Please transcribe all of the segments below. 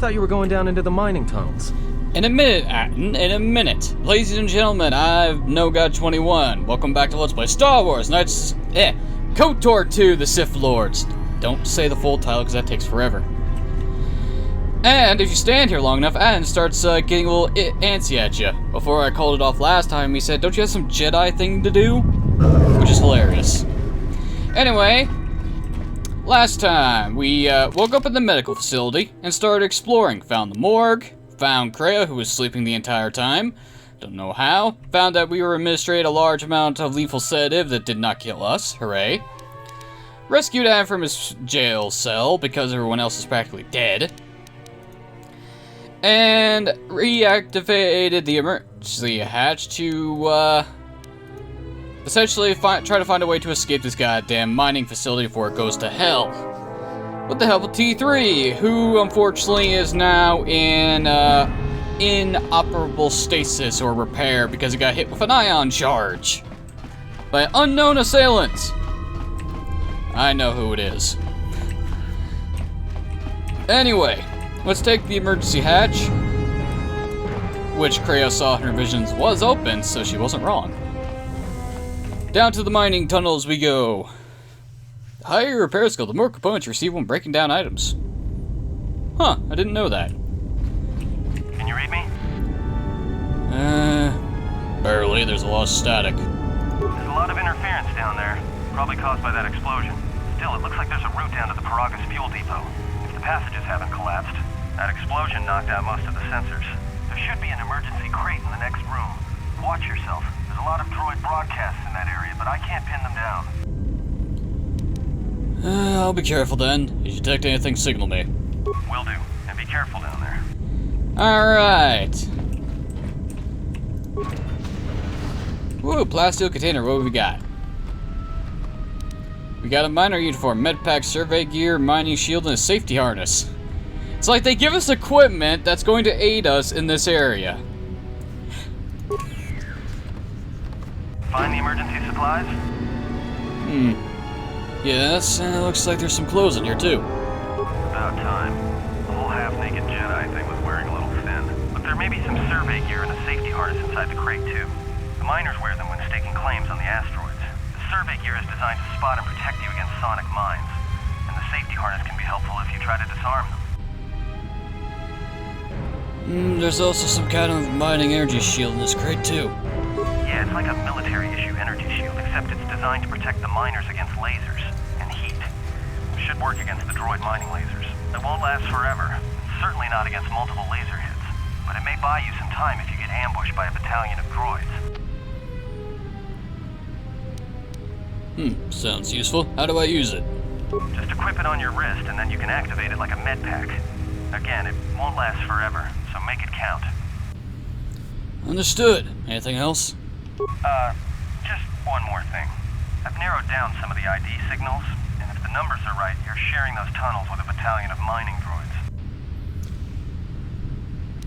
thought you were going down into the mining tunnels. In a minute, Atten, in a minute. Ladies and gentlemen, I'm NoGod21. Welcome back to Let's Play Star Wars Knights... KOTOR 2, the Sith Lords. Don't say the full title, because that takes forever. And if you stand here long enough, Atten starts getting a little antsy at you. Before I called it off last time, he said, don't you have some Jedi thing to do? Which is hilarious. Anyway, last time, we woke up in the medical facility and started exploring. Found the morgue. Found Kreia, who was sleeping the entire time. Don't know how. Found that we were administered a large amount of lethal sedative that did not kill us. Hooray. Rescued Adam from his jail cell because everyone else is practically dead. And reactivated the emergency hatch to, essentially try to find a way to escape this goddamn mining facility before it goes to hell. With the help of T3, who unfortunately is now in inoperable stasis or repair because it got hit with an ion charge by unknown assailants. I know who it is. Anyway, let's take the emergency hatch, which Kreia saw in her visions was open, so she wasn't wrong. Down to the mining tunnels we go. The higher your repair skill, the more components you receive when breaking down items. Huh, I didn't know that. Can you read me? Barely. There's a lot of static. There's a lot of interference down there, probably caused by that explosion. Still, it looks like there's a route down to the Paragus fuel depot. If the passages haven't collapsed, that explosion knocked out most of the sensors. There should be an emergency crate in the next room. Watch yourself. There's a lot of droid broadcasts in that area, but I can't pin them down. I'll be careful then. If you detect anything, signal me. Will do. And be careful down there. Alright. Woo, plasteel container, what have we got? We got a miner uniform, medpack, survey gear, mining shield, and a safety harness. It's like they give us equipment that's going to aid us in this area. Find the emergency supplies? Yes, and it looks like there's some clothes in here too. About time. The whole half-naked Jedi thing was wearing a little thin. But there may be some survey gear and a safety harness inside the crate too. The miners wear them when staking claims on the asteroids. The survey gear is designed to spot and protect you against sonic mines. And the safety harness can be helpful if you try to disarm them. There's also some kind of mining energy shield in this crate too. Yeah, it's like a military-issue energy shield, except it's designed to protect the miners against lasers and heat. It should work against the droid mining lasers. It won't last forever, certainly not against multiple laser hits, but it may buy you some time if you get ambushed by a battalion of droids. Sounds useful. How do I use it? Just equip it on your wrist, and then you can activate it like a med pack. Again, it won't last forever, so make it count. Understood. Anything else? Just one more thing. I've narrowed down some of the ID signals, and if the numbers are right, you're sharing those tunnels with a battalion of mining droids.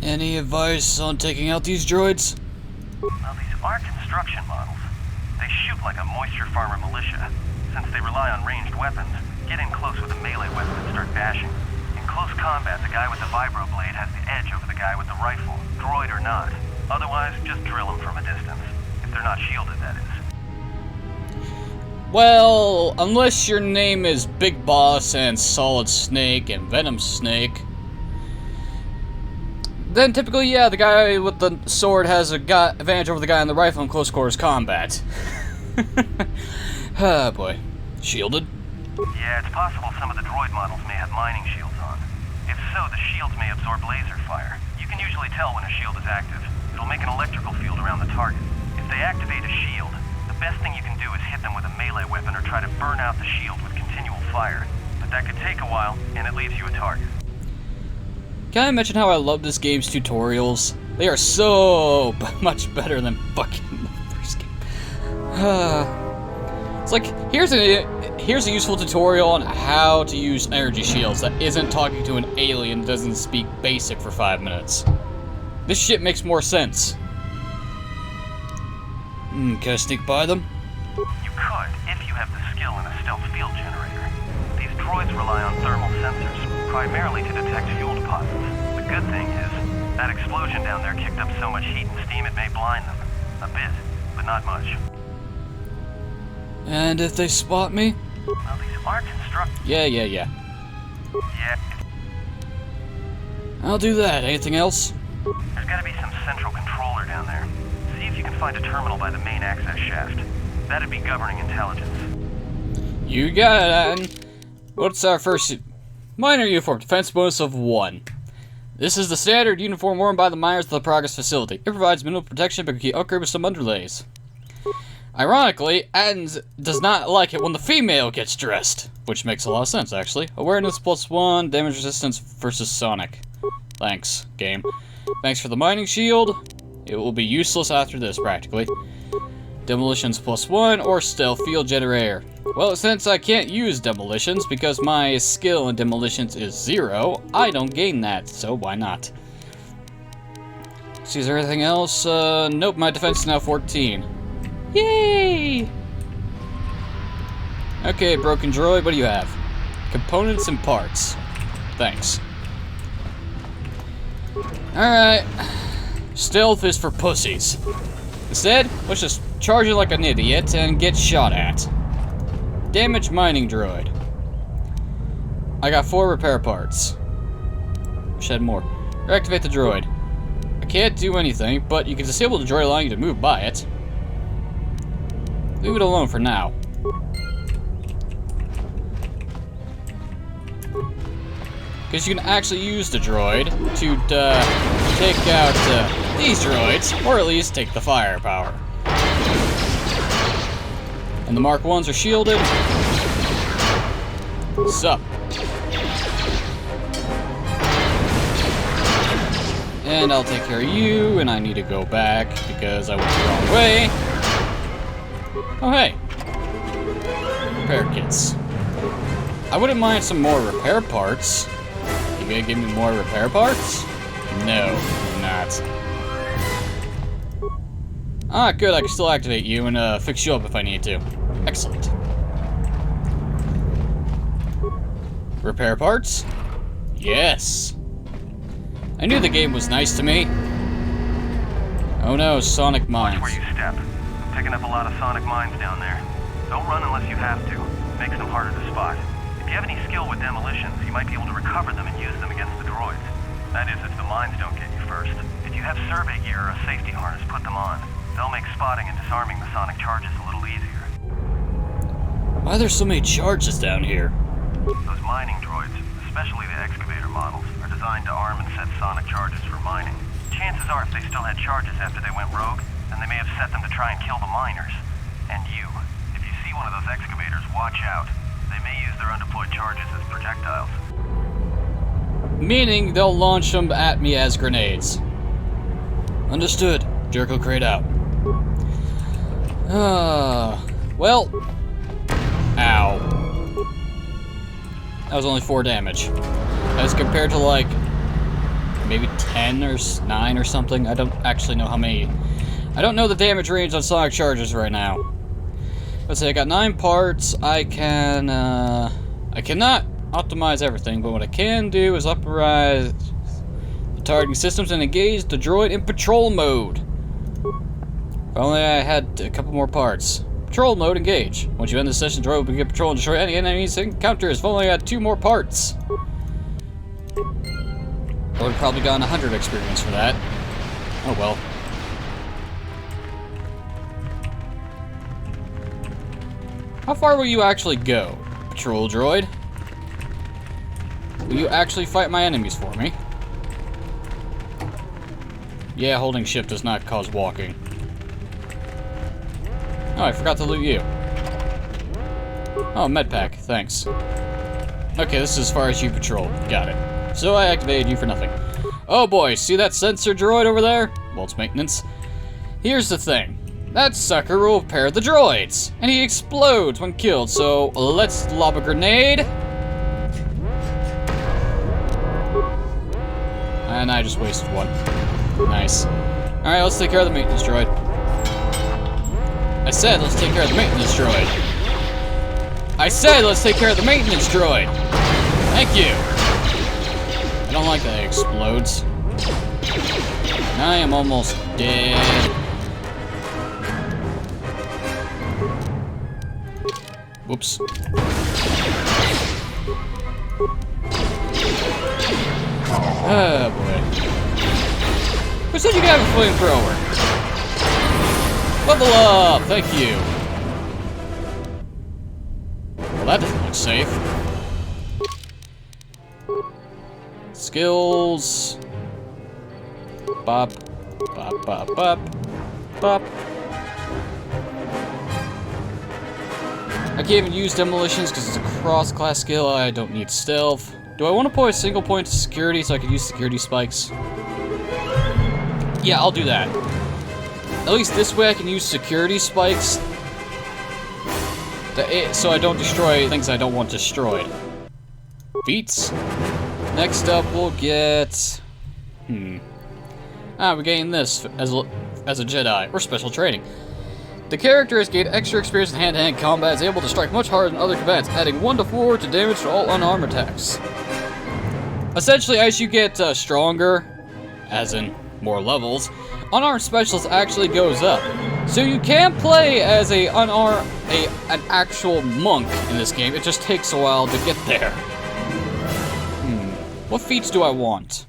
Any advice on taking out these droids? Well, these are construction models. They shoot like a moisture farmer militia. Since they rely on ranged weapons, get in close with a melee weapon and start bashing. In close combat, the guy with the vibroblade has the edge over the guy with the rifle, droid or not. Otherwise, just drill them from a distance. If they're not shielded, that is. Well, unless your name is Big Boss and Solid Snake and Venom Snake, then typically, yeah, the guy with the sword has a advantage over the guy on the rifle in close quarters combat. Ah, boy. Shielded? Yeah, it's possible some of the droid models may have mining shields on. If so, the shields may absorb laser fire. You can usually tell when a shield is active. It'll make an electrical field around the target. If they activate a shield, the best thing you can do is hit them with a melee weapon or try to burn out the shield with continual fire. But that could take a while, and it leaves you a target. Can I mention how I love this game's tutorials? They are so much better than fucking the first game. It's like, here's a useful tutorial on how to use energy shields that isn't talking to an alien that doesn't speak basic for 5 minutes. This shit makes more sense. Can I sneak by them? You could, if you have the skill in a stealth field generator. These droids rely on thermal sensors, primarily to detect fuel deposits. That explosion down there kicked up so much heat and steam it may blind them. A bit, but not much. And if they spot me? Well, these are constructed. Yeah. Yeah. I'll do that. Anything else? There's gotta be some central controller down there. See if you can find a terminal by the main access shaft. That'd be governing intelligence. You got it, Atten. What's our first minor uniform? Defense bonus of 1. This is the standard uniform worn by the miners at the Progress facility. It provides minimal protection but can be upgraded with some underlays. Ironically, Atten does not like it when the female gets dressed, which makes a lot of sense, actually. Awareness +1, damage resistance versus Sonic. Thanks, game. Thanks for the mining shield. It will be useless after this, practically. Demolitions +1 or stealth field generator. Well, since I can't use demolitions because my skill in demolitions is 0, I don't gain that, so why not? See, is there anything else? Nope, my defense is now 14. Yay! Okay, broken droid, what do you have? Components and parts. Thanks. Alright. Stealth is for pussies. Instead, let's just charge it like an idiot and get shot at. Damage mining droid. I got 4 repair parts. Shed more. Reactivate the droid. I can't do anything, but you can disable the droid allowing you to move by it. Leave it alone for now. Because you can actually use the droid to take out these droids, or at least take the firepower. And the Mark 1s are shielded. Sup. And I'll take care of you, and I need to go back because I went the wrong way. Oh hey. Repair kits. I wouldn't mind some more repair parts. You gonna give me more repair parts? No, you're not. Ah, good, I can still activate you and fix you up if I need to. Excellent. Repair parts? Yes. I knew the game was nice to me. Oh no, Sonic mines. Watch where you step. I'm picking up a lot of Sonic mines down there. Don't run unless you have to. Makes them harder to spot. If you have any skill with demolitions, you might be able to recover them and use them against the droids. That is, if the mines don't get you first. If you have survey gear or a safety harness, put them on. They'll make spotting and disarming the Sonic charges a little easier. Why are there so many charges down here? Those mining droids, especially the excavator models, are designed to arm and set Sonic charges for mining. Chances are if they still had charges after they went rogue, then they may have set them to try and kill the miners. And you. If you see one of those excavators, watch out. They may use their undeployed charges as projectiles. Meaning they'll launch them at me as grenades. Understood. Jericho crate out. Well. Ow. That was only 4 damage. As compared to like maybe 10 or 9 or something. I don't actually know how many. I don't know the damage range on Sonic charges right now. Let's say I got 9 parts. I cannot optimize everything, but what I can do is optimize the targeting systems and engage the droid in patrol mode. If only I had a couple more parts. Patrol mode engage. Once you end the session, the droid will begin patrol and destroy any enemies it encounters. If only I had 2 more parts. I would have probably gotten 100 experience for that. Oh well. How far will you actually go, patrol droid? Will you actually fight my enemies for me? Yeah, holding shift does not cause walking. Oh, I forgot to loot you. Oh, medpack, thanks. Okay, this is as far as you patrol. Got it. So I activated you for nothing. Oh boy, see that sensor droid over there? Well, it's maintenance. Here's the thing. That sucker will repair the droids, and he explodes when killed, so let's lob a grenade. And I just wasted one. Nice. Alright, let's take care of the maintenance droid. I said let's take care of the maintenance droid. I said let's take care of the maintenance droid. Thank you. I don't like that it explodes. And I am almost dead. Whoops. Oh boy. Who said you could have a flamethrower? Level up! Thank you. Well, that doesn't look safe. Skills. Bop. Bop, bop, bop. Bop. I can't even use demolitions because it's a cross-class skill. I don't need stealth. Do I want to put a single point to security so I can use security spikes? Yeah, I'll do that. At least this way I can use security spikes so I don't destroy things I don't want destroyed. Beats. Next up, we'll get... we're getting this as a Jedi, or special training. The character has gained extra experience in hand-to-hand combat, is able to strike much harder than other combatants, adding 1 to 4 to damage to all unarmed attacks. Essentially, as you get stronger, as in more levels, unarmed specialist actually goes up. So you can play as an actual monk in this game. It just takes a while to get there. What feats do I want?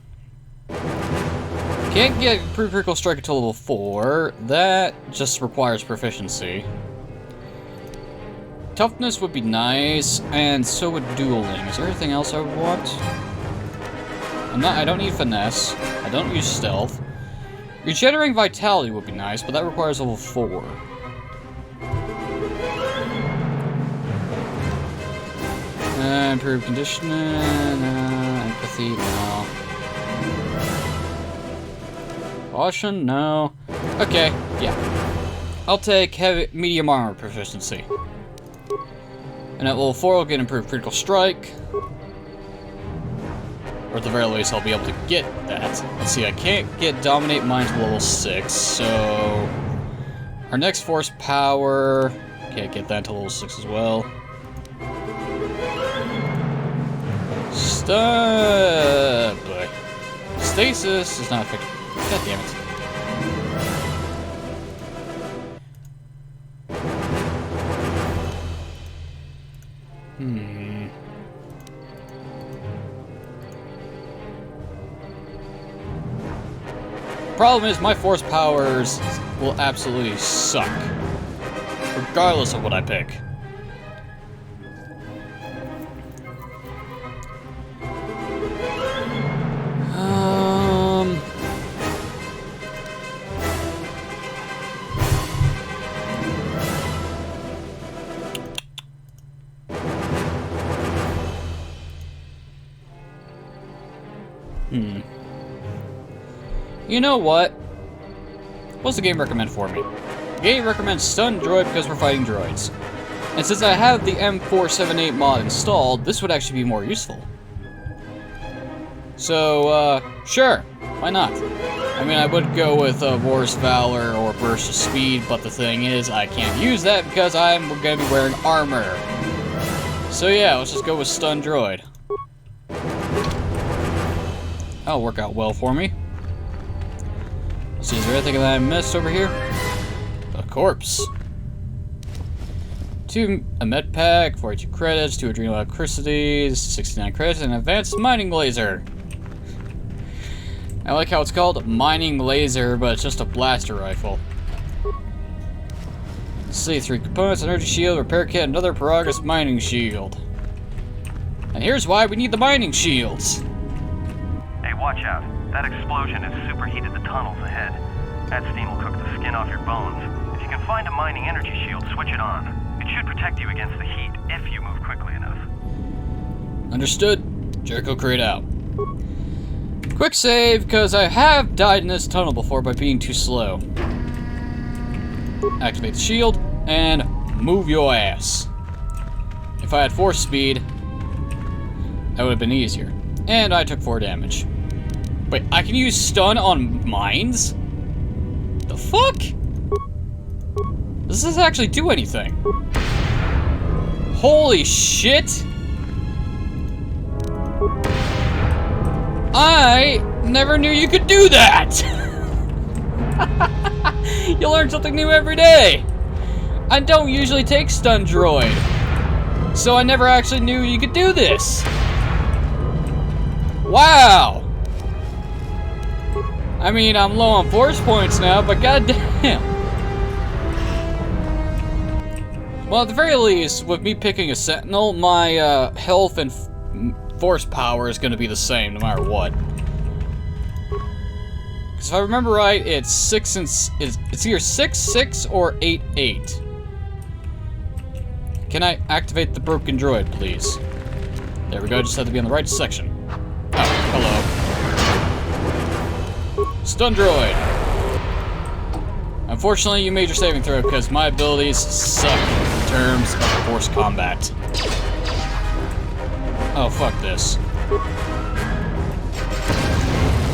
Can't get improved critical strike until level 4. That just requires proficiency. Toughness would be nice, and so would dueling. Is there anything else I would want? I don't need finesse. I don't use stealth. Regenerating vitality would be nice, but that requires level 4. Improved conditioning, empathy, no. Caution, no. Okay, yeah. I'll take medium armor proficiency. And at level 4, I'll get improved critical strike. Or at the very least, I'll be able to get that. Let's see, I can't get dominate mine to level 6, so... Our next force power... Can't get that to level 6 as well. Boy. Stasis is not effective. God damn it. Problem is, my force powers will absolutely suck, regardless of what I pick. You know what? What's the game recommend for me? The game recommends Stun Droid because we're fighting droids. And since I have the M478 mod installed, this would actually be more useful. So, sure. Why not? I mean, I would go with War's Valor or Burst of Speed, but the thing is, I can't use that because I'm going to be wearing armor. So yeah, let's just go with Stun Droid. That'll work out well for me. Let's see, is there anything that I missed over here? A corpse. 2 med pack, 42 credits, 2 adrenal electricities, 69 credits, and an advanced mining laser. I like how it's called mining laser, but it's just a blaster rifle. Let's see, 3 components, energy shield, repair kit, another Paragus mining shield. And here's why we need the mining shields. Hey, watch out. That explosion has superheated the tunnels ahead. That steam will cook the skin off your bones. If you can find a mining energy shield, switch it on. It should protect you against the heat if you move quickly enough. Understood. Jericho crate out. Quick save, because I have died in this tunnel before by being too slow. Activate the shield, and move your ass. If I had force speed, that would have been easier. And I took 4 damage. Wait, I can use stun on mines? The fuck? Does this actually do anything? Holy shit! I Never knew you could do that! You learn something new every day! I don't usually take stun droid, so I never actually knew you could do this! Wow! I mean, I'm low on force points now, but goddamn! Well, at the very least, with me picking a sentinel, my health and force power is going to be the same no matter what. Because if I remember right, it's 6 and it's either 6/6 or 8/8. Can I activate the broken droid, please? There we go. Just have to be on the right section. Oh, hello. Stun droid. Unfortunately, you made your saving throw because my abilities suck in terms of force combat. Oh, fuck this.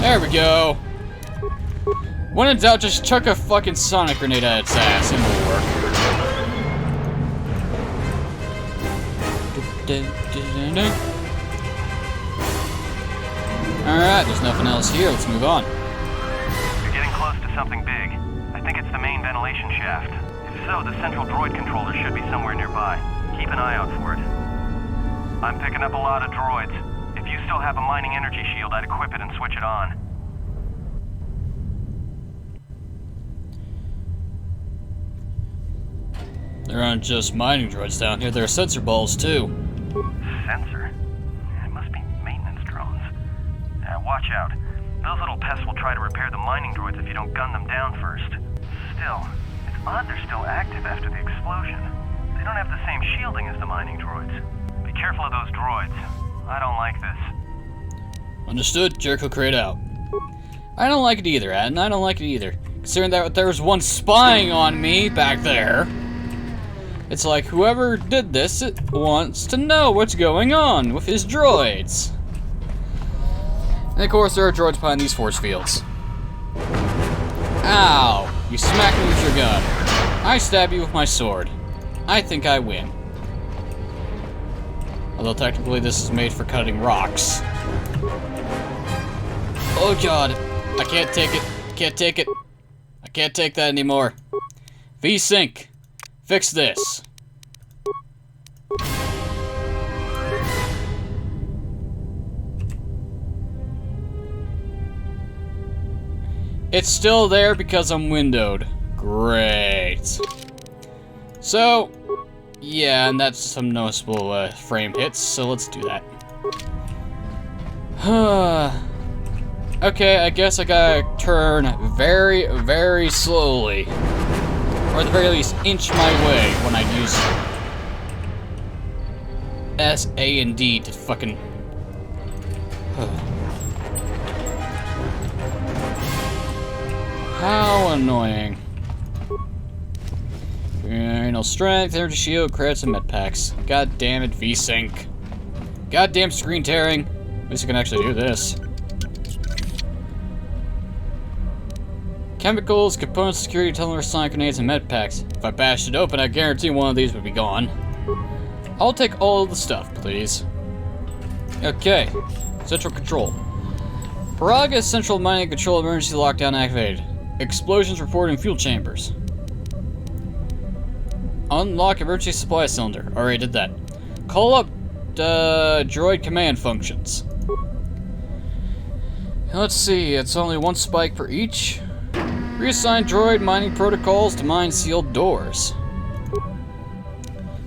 There we go. When in doubt, just chuck a fucking sonic grenade at its ass and it'll work. Alright, there's nothing else here. Let's move on. You're getting close to something big. I think it's the main ventilation shaft. If so, the central droid controller should be somewhere nearby. Keep an eye out for it. I'm picking up a lot of droids. If you still have a mining energy shield, I'd equip it and switch it on. There aren't just mining droids down here, there are sensor balls too. Sensor? It must be maintenance drones. Watch out. Those little pests will try to repair the mining droids if you don't gun them down first. Still, it's odd they're still active after the explosion. They don't have the same shielding as the mining droids. Be careful of those droids. I don't like this. Understood. Jericho crate out. I don't like it either, Adam. I don't like it either. Considering that there was one spying on me back there. It's like whoever did this wants to know what's going on with his droids. And of course there are droids behind these force fields. Ow! You smack me with your gun. I stab you with my sword. I think I win. Although technically this is made for cutting rocks. Oh god. I can't take it. Can't take it. I can't take that anymore. V-Sync. Fix this. It's still there because I'm windowed. Great. So, yeah, and that's some noticeable frame hits, so let's do that. Okay, I guess I gotta turn very, very slowly. Or at the very least, inch my way when I use S, A, and D to fucking... How annoying. No strength, energy shield, credits, and med packs. God damn it, V-Sync. Goddamn screen tearing. At least I can actually do this. Chemicals, components, security tunnels, sonic grenades, and med packs. If I bashed it open, I guarantee one of these would be gone. I'll take all of the stuff, please. Okay. Central control. Paraga central mining control emergency lockdown activated. Explosions reported in fuel chambers. Unlock emergency supply cylinder. Already did that. Call up droid command functions. Let's see, it's only one spike per each. Reassign droid mining protocols to mine sealed doors.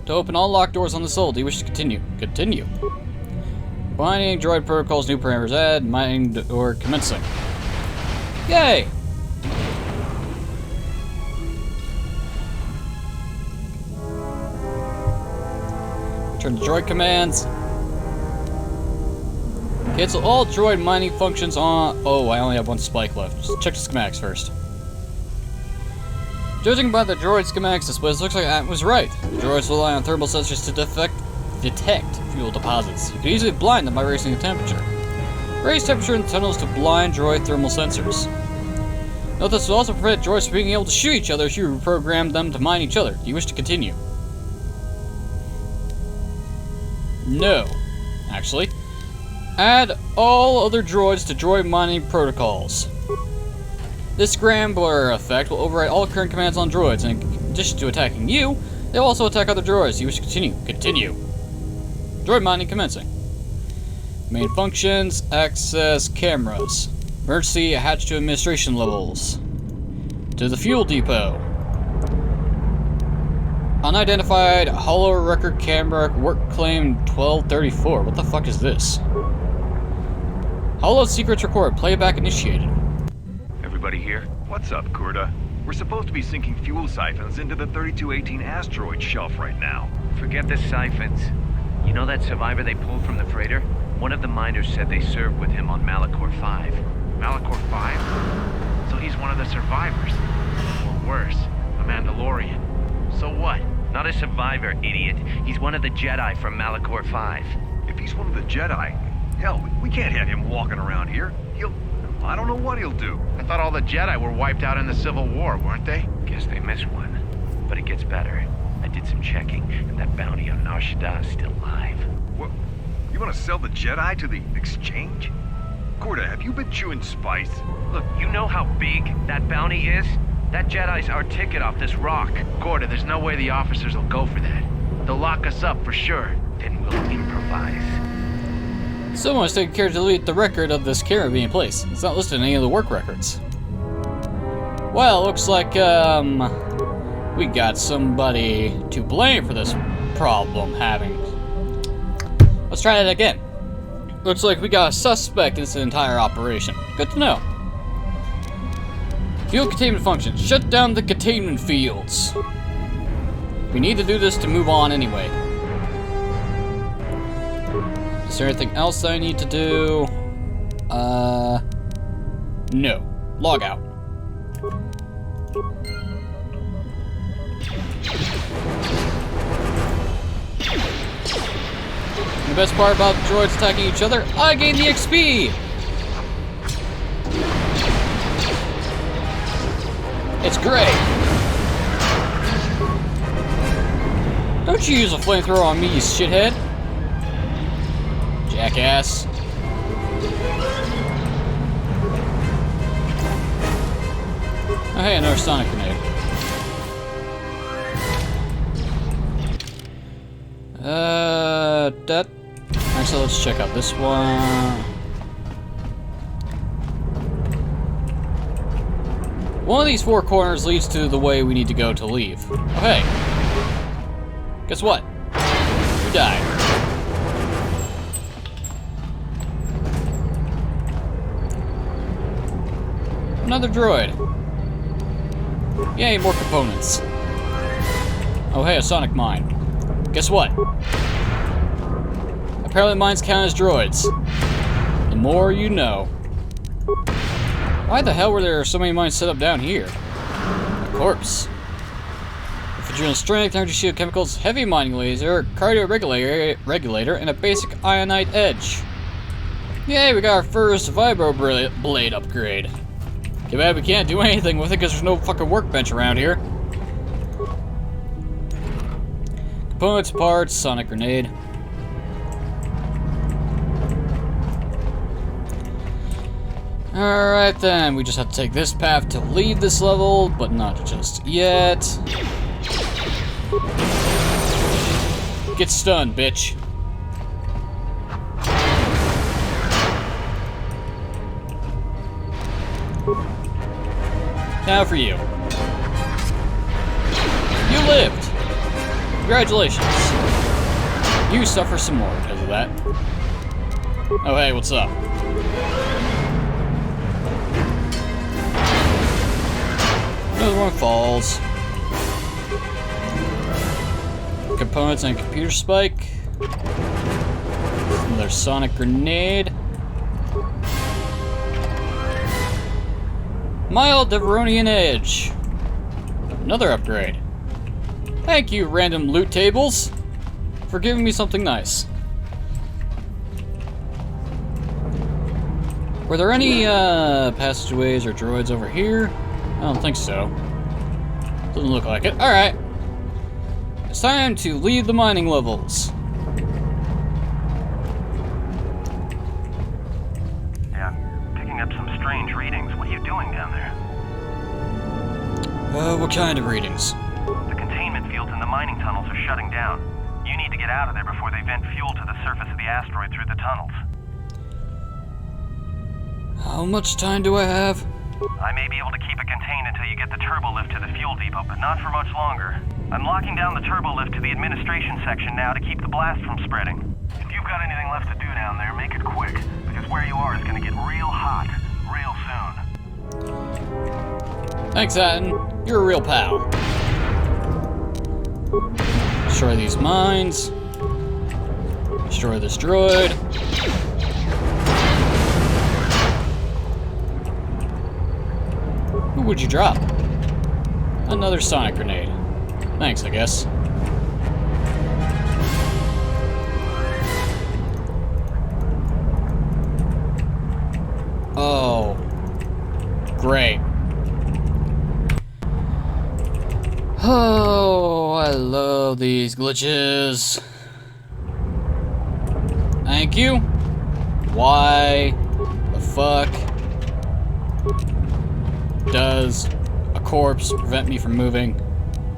To open all locked doors on this hull, do you wish to continue? Continue. Mining droid protocols, new parameters add, mining door commencing. Yay! Turn to droid commands. Cancel all droid mining functions on... Oh, I only have one spike left. Just check the schematics first. Judging by the droid schematics displays, looks like I was right. The droids rely on thermal sensors to detect fuel deposits. You can easily blind them by raising the temperature. Raise temperature in the tunnels to blind droid thermal sensors. Note this will also prevent droids from being able to shoot each other if you reprogram them to mine each other. Do you wish to continue? No. Actually. Add all other droids to droid mining protocols. This scrambler effect will override all current commands on droids, and in addition to attacking you, they'll also attack other droids. You wish to continue. Continue. Droid mining commencing. Main functions, access cameras. Emergency hatch to administration levels. To the fuel depot. Unidentified holo record camera work claim 1234. What the fuck is this? Holo secrets record. Playback initiated. Everybody here? What's up, Kurta? We're supposed to be sinking fuel siphons into the 3218 asteroid shelf right now. Forget the siphons. You know that survivor they pulled from the freighter? One of the miners said they served with him on Malachor 5. Malachor 5? So he's one of the survivors. Or worse, a Mandalorian. So what? Not a survivor, idiot. He's one of the Jedi from Malachor 5. If he's one of the Jedi, hell, we can't have him walking around here. I don't know what he'll do. I thought all the Jedi were wiped out in the Civil War, weren't they? Guess they missed one. But it gets better. I did some checking, and that bounty on Nar Shaddaa is still alive. What? You want to sell the Jedi to the exchange? Kurta, have you been chewing spice? Look, you know how big that bounty is? That Jedi's our ticket off this rock. Gorda, there's no way the officers will go for that. They'll lock us up for sure. Then we'll improvise. Someone's taking care to delete the record of this camera being placed. It's not listed in any of the work records. Well, looks like, we got somebody to blame for this problem having. Let's try that again. Looks like we got a suspect in this entire operation. Good to know. Fuel containment function. Shut down the containment fields. We need to do this to move on anyway. Is there anything else that I need to do? No. Log out. The best part about the droids attacking each other, I gain the XP! It's great! Don't you use a flamethrower on me, you shithead! Jackass. Oh hey, another sonic grenade. That. Actually, let's check out this one. One of these four corners leads to the way we need to go to leave. Oh hey. Guess what? You died. Another droid. Yay, more components. Oh hey, a sonic mine. Guess what? Apparently mines count as droids. The more you know. Why the hell were there so many mines set up down here? A corpse. Refrigerant strength, energy shield chemicals, heavy mining laser, cardio regulator, and a basic ionite edge. Yay, we got our first vibro blade upgrade. Too bad we can't do anything with it because there's no fucking workbench around here. Components, parts, sonic grenade. Alright then, we just have to take this path to leave this level, but not just yet. Get stunned, bitch. Now for you. You lived! Congratulations. You suffer some more because of that. Oh hey, what's up? Another one falls. Components and computer spike. Another sonic grenade. Mild Deveronian Edge. Another upgrade. Thank you, random loot tables, for giving me something nice. Were there any passageways or droids over here? I don't think so. Doesn't look like it. Alright. It's time to leave the mining levels. strange readings. What are you doing down there? What kind of readings? The containment fields in the mining tunnels are shutting down. You need to get out of there before they vent fuel to the surface of the asteroid through the tunnels. How much time do I have? I may be able to keep it contained until you get the turbo lift to the fuel depot, but not for much longer. I'm locking down the turbo lift to the administration section now to keep the blast from spreading. If you've got anything left to do down there, make it quick, because where you are is going to get real hot real soon. Thanks, Atten. You're a real pal. Destroy these mines. Destroy this droid. Who would you drop? Another sonic grenade. Thanks, I guess. Oh. Great. Oh, I love these glitches. Thank you. Why the fuck does a corpse prevent me from moving?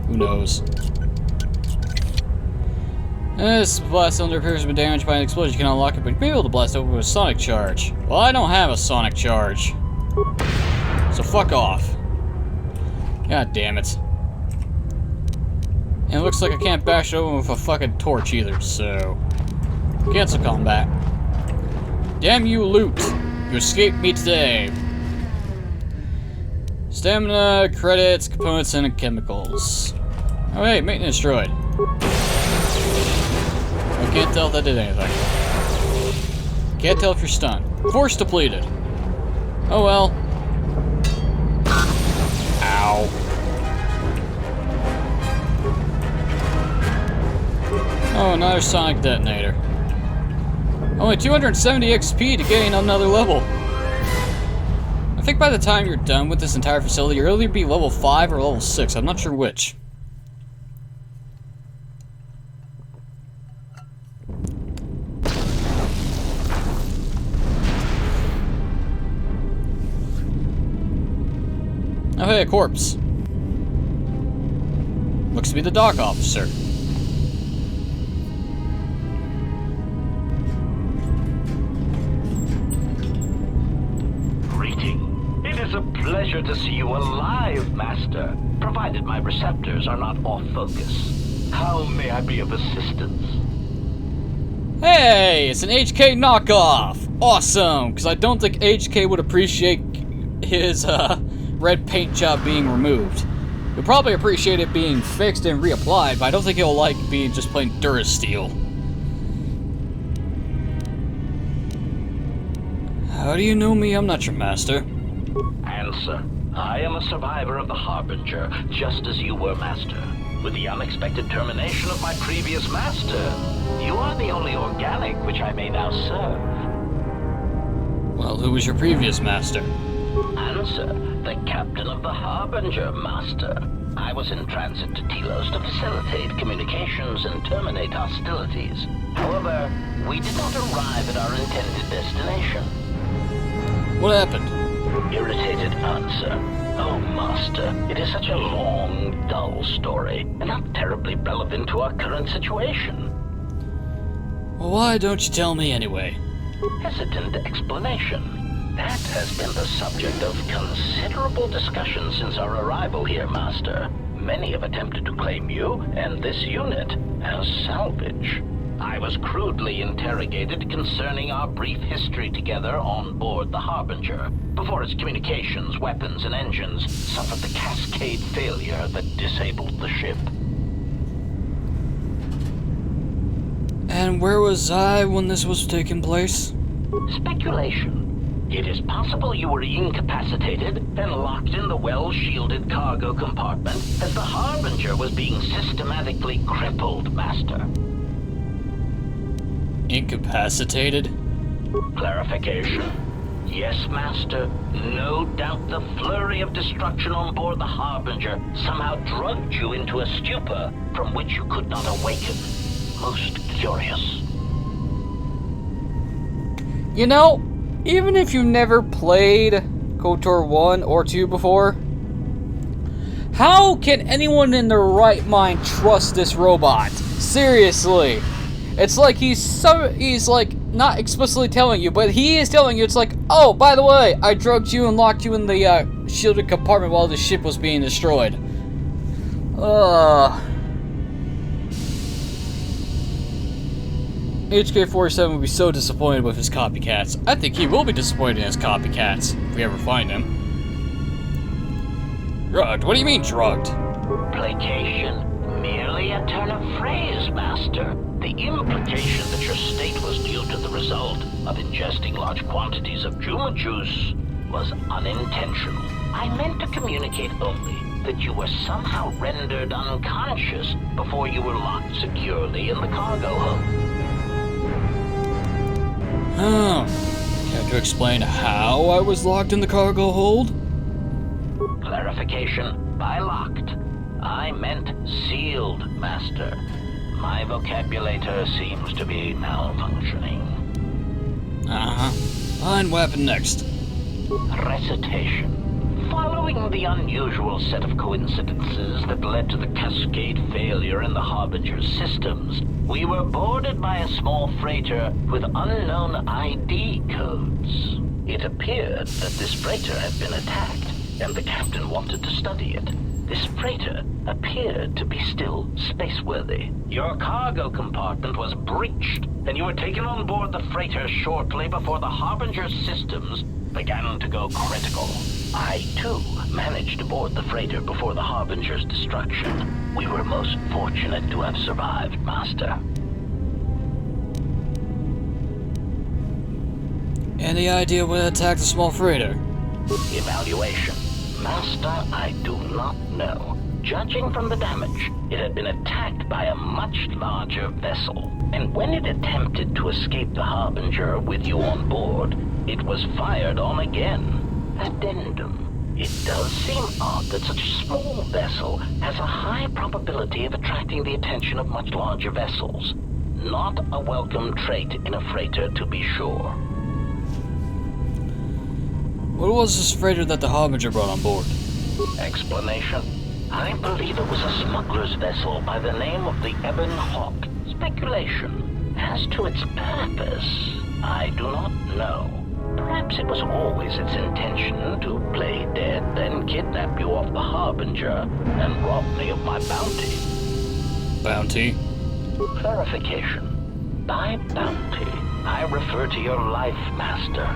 Who knows? This blast cylinder appears to have been damaged by an explosion. You can unlock it, but you may be able to blast open with a sonic charge. Well, I don't have a sonic charge. So fuck off. God damn it. And it looks like I can't bash it open with a fucking torch either, so... Cancel combat. Damn you, loot! You escaped me today. Stamina, credits, components, and chemicals. Oh hey, maintenance droid. I can't tell if that did anything. Can't tell if you're stunned. Force depleted. Oh well. Ow. Oh, another sonic detonator. Only 270 XP to gain another level. I think by the time you're done with this entire facility, you'll either be level 5 or level 6. I'm not sure which. Oh hey, a corpse. Looks to be the dock officer. It is a pleasure to see you alive, Master, provided my receptors are not off focus. How may I be of assistance? Hey, it's an HK knockoff! Awesome, because I don't think HK would appreciate his red paint job being removed. He'll probably appreciate it being fixed and reapplied, but I don't think he'll like being just plain Durasteel. How do you know me? I'm not your master. Answer. I am a survivor of the Harbinger, just as you were, Master. With the unexpected termination of my previous master, you are the only organic which I may now serve. Well, who was your previous master? Answer. The captain of the Harbinger, Master. I was in transit to Telos to facilitate communications and terminate hostilities. However, we did not arrive at our intended destination. What happened? Irritated answer. Oh, Master, it is such a long, dull story, and not terribly relevant to our current situation. Well, why don't you tell me anyway? Hesitant explanation. That has been the subject of considerable discussion since our arrival here, Master. Many have attempted to claim you and this unit as salvage. I was crudely interrogated concerning our brief history together on board the Harbinger, before its communications, weapons, and engines suffered the cascade failure that disabled the ship. And where was I when this was taking place? Speculation. It is possible you were incapacitated and locked in the well-shielded cargo compartment as the Harbinger was being systematically crippled, Master. Incapacitated? Clarification. Yes, Master. No doubt the flurry of destruction on board the Harbinger somehow drugged you into a stupor from which you could not awaken. Most curious. You know, even if you never played KOTOR 1 or 2 before. How can anyone in their right mind trust this robot? Seriously. It's like he's like not explicitly telling you, but he is telling you. It's like, oh, by the way, I drugged you and locked you in the shielded compartment while the ship was being destroyed. HK-47 would be so disappointed with his copycats. I think he will be disappointed in his copycats if we ever find him. Drugged? What do you mean drugged? Placation. Merely a turn of phrase, Master. The implication that your state was due to the result of ingesting large quantities of Juma juice was unintentional. I meant to communicate only that you were somehow rendered unconscious before you were locked securely in the cargo hold. Oh. Care to explain how I was locked in the cargo hold? Clarification. By locked, I meant sealed, Master. My vocabulator seems to be malfunctioning. Uh-huh. Fine, what happened next? Recitation. Following the unusual set of coincidences that led to the cascade failure in the Harbinger's systems, we were boarded by a small freighter with unknown ID codes. It appeared that this freighter had been attacked, and the captain wanted to study it. This freighter appeared to be still spaceworthy. Your cargo compartment was breached, and you were taken on board the freighter shortly before the Harbinger's systems began to go critical. I, too, managed to board the freighter before the Harbinger's destruction. We were most fortunate to have survived, Master. Any idea what attacked the small freighter? Evaluation. Master, I do not know. Judging from the damage, it had been attacked by a much larger vessel. And when it attempted to escape the Harbinger with you on board, it was fired on again. Addendum. It does seem odd that such a small vessel has a high probability of attracting the attention of much larger vessels. Not a welcome trait in a freighter, to be sure. What was this freighter that the Harbinger brought on board? Explanation. I believe it was a smuggler's vessel by the name of the Ebon Hawk. Speculation. As to its purpose, I do not know. Perhaps it was always its intention to play dead, then kidnap you off the Harbinger and rob me of my bounty. Bounty? Clarification. By bounty, I refer to your life, Master.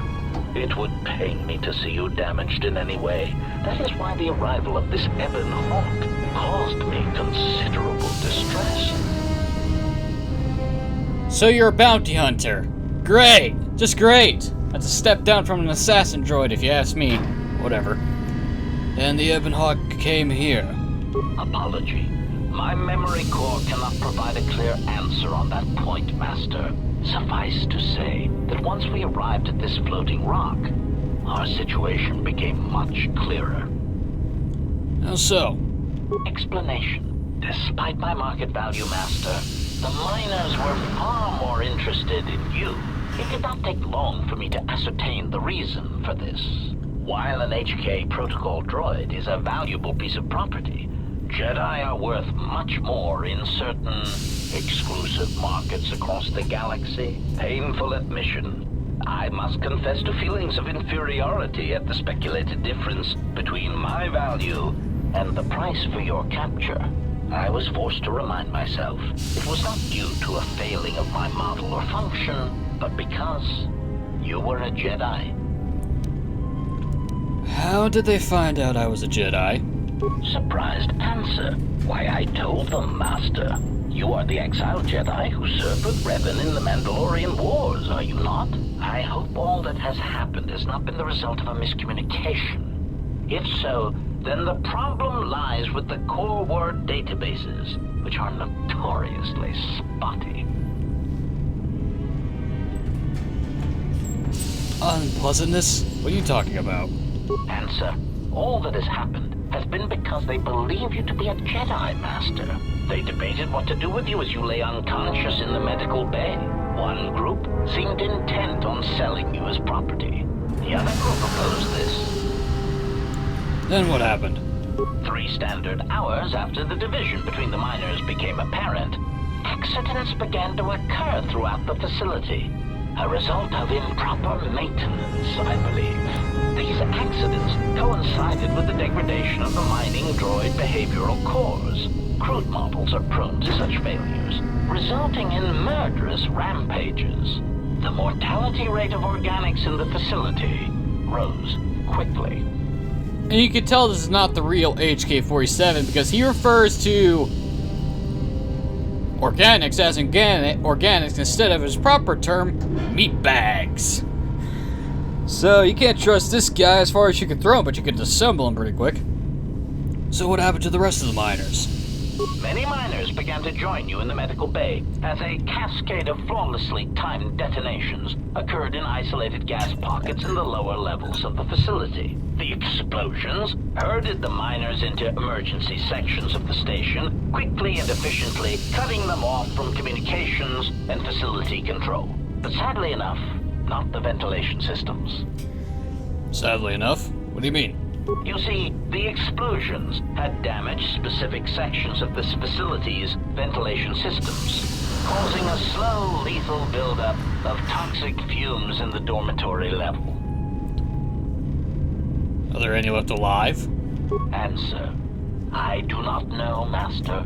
It would pain me to see you damaged in any way. That is why the arrival of this Ebon Hawk caused me considerable distress. So you're a bounty hunter. Great! Just great! That's a step down from an assassin droid, if you ask me. Whatever. And the Ebon Hawk came here. Apology. My memory core cannot provide a clear answer on that point, Master. Suffice to say that once we arrived at this floating rock, our situation became much clearer. How so? Explanation. Despite my market value, Master, the miners were far more interested in you. It did not take long for me to ascertain the reason for this. While an HK protocol droid is a valuable piece of property, Jedi are worth much more in certain exclusive markets across the galaxy. Painful admission. I must confess to feelings of inferiority at the speculated difference between my value and the price for your capture. I was forced to remind myself it was not due to a failing of my model or function, but because you were a Jedi. How did they find out I was a Jedi? Surprised answer. Why, I told them, Master. You are the exiled Jedi who served with Revan in the Mandalorian Wars, are you not? I hope all that has happened has not been the result of a miscommunication. If so, then the problem lies with the core word databases, which are notoriously spotty. Unpleasantness? What are you talking about? Answer. All that has happened has been because they believe you to be a Jedi, Master. They debated what to do with you as you lay unconscious in the medical bay. One group seemed intent on selling you as property. The other group opposed this. Then what happened? 3 standard hours after the division between the miners became apparent, accidents began to occur throughout the facility. A result of improper maintenance, I believe. These accidents coincided with the degradation of the mining droid behavioral cores. Crude models are prone to such failures, resulting in murderous rampages. The mortality rate of organics in the facility rose quickly. And you can tell this is not the real HK-47 because he refers to organics as organics instead of his proper term, meat bags. So you can't trust this guy as far as you can throw him, but you can disassemble him pretty quick. So what happened to the rest of the miners? Many miners began to join you in the medical bay as a cascade of flawlessly timed detonations occurred in isolated gas pockets in the lower levels of the facility. The explosions herded the miners into emergency sections of the station, quickly and efficiently cutting them off from communications and facility control. But sadly enough, not the ventilation systems. Sadly enough? What do you mean? You see, the explosions had damaged specific sections of this facility's ventilation systems, causing a slow, lethal buildup of toxic fumes in the dormitory level. Are there any left alive? Answer: I do not know, Master.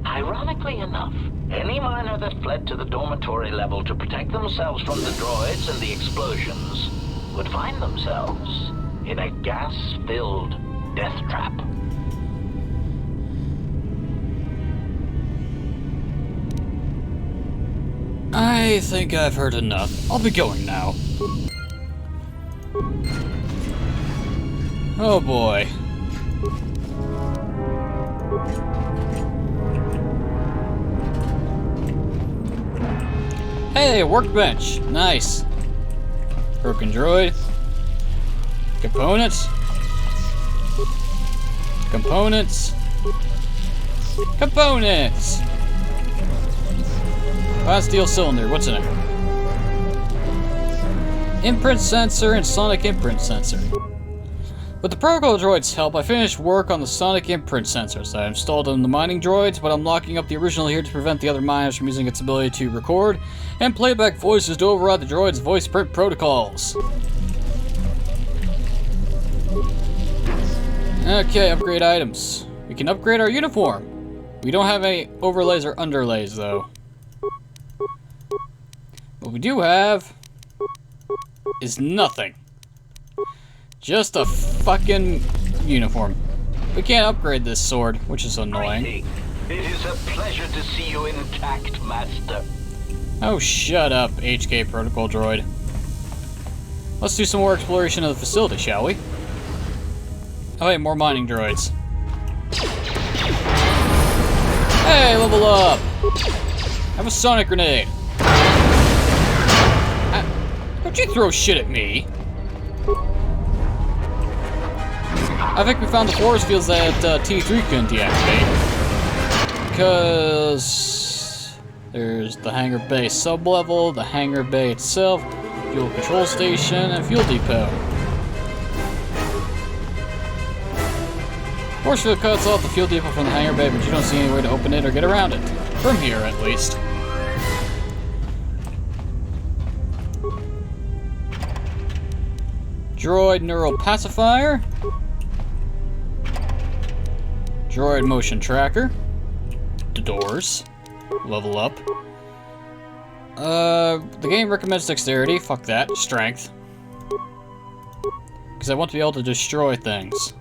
Ironically enough, any miner that fled to the dormitory level to protect themselves from the droids and the explosions would find themselves in a gas-filled death trap. I think I've heard enough. I'll be going now. Oh boy. Hey, workbench. Nice. Broken droid. Components. Components. Components! Fast steel cylinder, what's in it? Imprint sensor and sonic imprint sensor. With the protocol droid's help, I finished work on the sonic imprint sensors. I installed them in the mining droids, but I'm locking up the original here to prevent the other miners from using its ability to record and playback voices to override the droid's voice print protocols. Okay, upgrade items. We can upgrade our uniform. We don't have any overlays or underlays, though. What we do have is nothing. Just a fucking uniform. We can't upgrade this sword, which is annoying. It is a pleasure to see you intact, Master. Oh, shut up, HK Protocol Droid. Let's do some more exploration of the facility, shall we? Oh wait, more mining droids. Hey, level up! Have a sonic grenade. Don't you throw shit at me. I think we found the force fields that T3 couldn't deactivate. Because there's the hangar bay sublevel, the hangar bay itself, fuel control station, and fuel depot. Force field cuts off the fuel depot from the hangar bay, but you don't see any way to open it or get around it. From here, at least. Droid neural pacifier. Droid motion tracker. The doors. Level up. The game recommends dexterity. Fuck that. Strength. Because I want to be able to destroy things.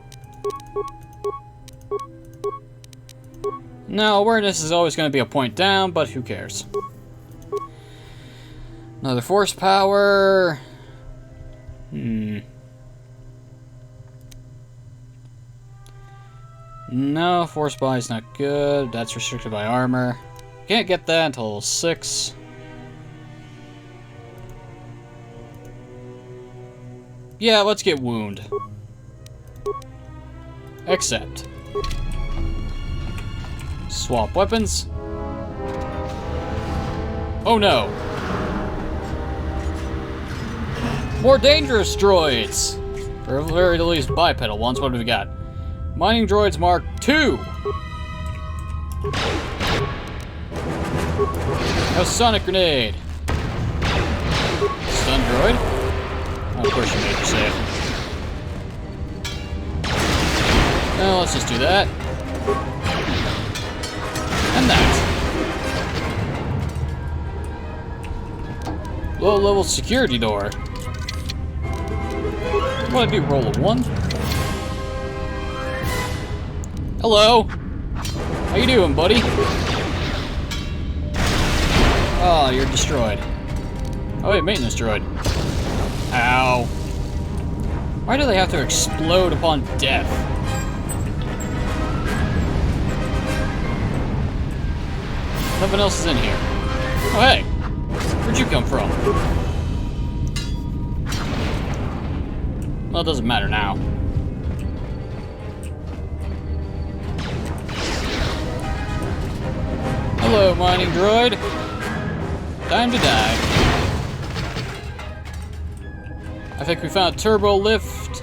Now, awareness is always going to be a point down, but who cares? Another force power. No, force body's not good. That's restricted by armor. Can't get that until level 6. Yeah, let's get wound. Accept. Swap weapons. Oh no! More dangerous droids! Or at the very least bipedal ones. What do we got? Mining droids Mark II. No sonic grenade. Stun droid. Oh, of course you made your save. Well, let's just do that. And that. Low-level security door. What do I do? Roll a 1? Hello. How you doing, buddy? Oh, you're destroyed. Oh wait, maintenance droid. Ow. Why do they have to explode upon death? Nothing else is in here. Oh hey, where'd you come from? Well, it doesn't matter now. Hello, mining droid. Time to die. I think we found a turbo lift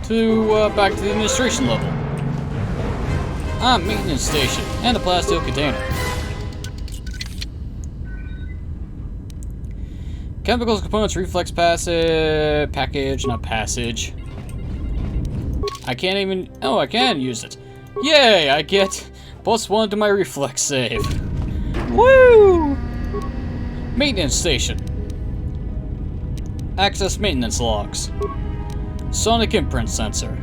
to back to the administration level. Maintenance station and a plasteel container. Chemicals, components, reflex package, not passage. I can't even. Oh, I can use it. Yay! I get +1 to my reflex save. Woo! Maintenance station. Access maintenance logs. Sonic imprint sensor.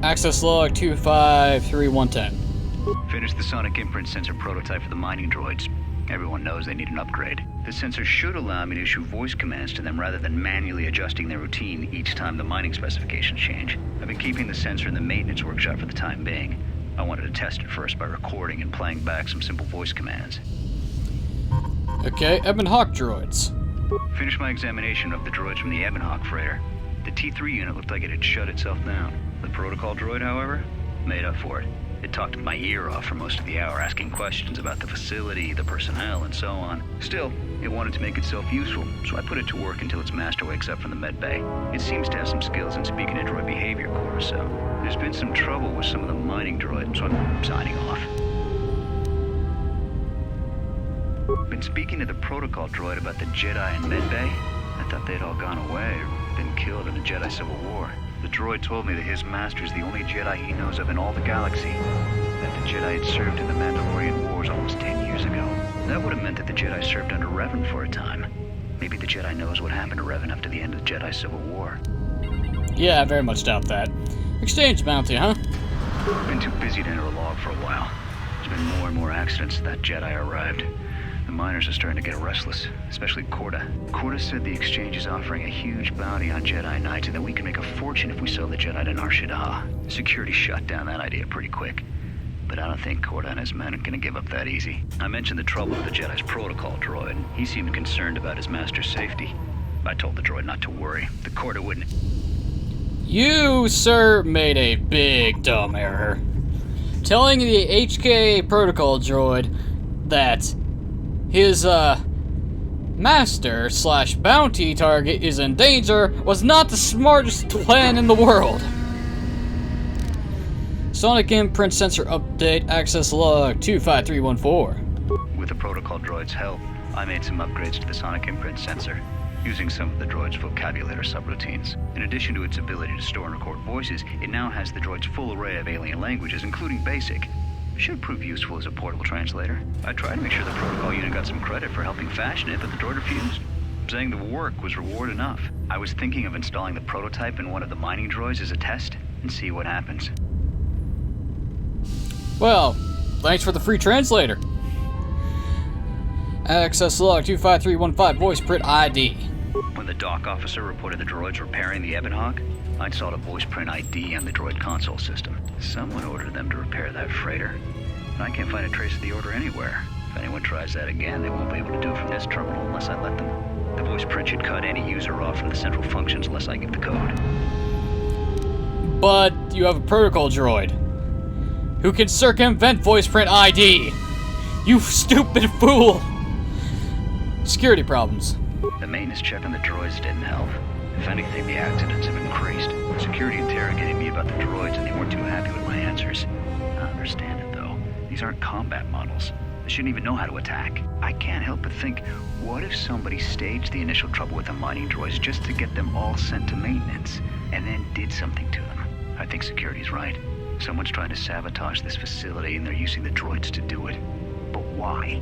Access log 253110. Finished the sonic imprint sensor prototype for the mining droids. Everyone knows they need an upgrade. The sensor should allow me to issue voice commands to them rather than manually adjusting their routine each time the mining specifications change. I've been keeping the sensor in the maintenance workshop for the time being. I wanted to test it first by recording and playing back some simple voice commands. Okay, Ebon Hawk droids. Finished my examination of the droids from the Ebon Hawk freighter. The T3 unit looked like it had shut itself down. The protocol droid, however, made up for it. It talked my ear off for most of the hour, asking questions about the facility, the personnel, and so on. Still, it wanted to make itself useful, so I put it to work until its master wakes up from the med bay. It seems to have some skills in speaking to droid behavior course, so there's been some trouble with some of the mining droids, so I'm signing off. Been speaking to the protocol droid about the Jedi in med bay. I thought they'd all gone away or been killed in the Jedi Civil War. The droid told me that his master is the only Jedi he knows of in all the galaxy. That the Jedi had served in the Mandalorian Wars almost 10 years ago. That would have meant that the Jedi served under Revan for a time. Maybe the Jedi knows what happened to Revan after the end of the Jedi Civil War. Yeah, I very much doubt that. Exchange bounty, huh? Been too busy to enter a log for a while. There's been more and more accidents since that Jedi arrived. The miners are starting to get restless, especially Corda. Corda said the exchange is offering a huge bounty on Jedi Knights and that we can make a fortune if we sell the Jedi to Nar Shaddaa. Security shut down that idea pretty quick. But I don't think Corda and his men are gonna give up that easy. I mentioned the trouble with the Jedi's protocol droid. He seemed concerned about his master's safety. I told the droid not to worry. The Corda wouldn't... You, sir, made a big dumb error. Telling the HK protocol droid that his, master/bounty target is in danger was not the smartest plan in the world. Sonic imprint sensor update, access log 25314. With the protocol droid's help, I made some upgrades to the sonic imprint sensor, using some of the droid's vocabulator subroutines. In addition to its ability to store and record voices, it now has the droid's full array of alien languages, including Basic. Should prove useful as a portable translator. I tried to make sure the protocol unit got some credit for helping fashion it, but the droid refused, saying the work was reward enough. I was thinking of installing the prototype in one of the mining droids as a test, and see what happens. Well, thanks for the free translator. Access log 25315, voice print ID. When the dock officer reported the droids repairing the Ebon Hawk, I installed a voice print ID on the droid console system. Someone ordered them to repair that freighter, and I can't find a trace of the order anywhere. If anyone tries that again, they won't be able to do it from this terminal unless I let them. The voice print should cut any user off from the central functions unless I give the code. But you have a protocol droid who can circumvent voice print ID. You stupid fool! Security problems. The maintenance check on the droids didn't help. If anything, the accidents have increased. Security interrogated me about the droids and they weren't too happy with my answers. I understand it though. These aren't combat models. They shouldn't even know how to attack. I can't help but think, what if somebody staged the initial trouble with the mining droids just to get them all sent to maintenance, and then did something to them? I think security's right. Someone's trying to sabotage this facility and they're using the droids to do it. But why?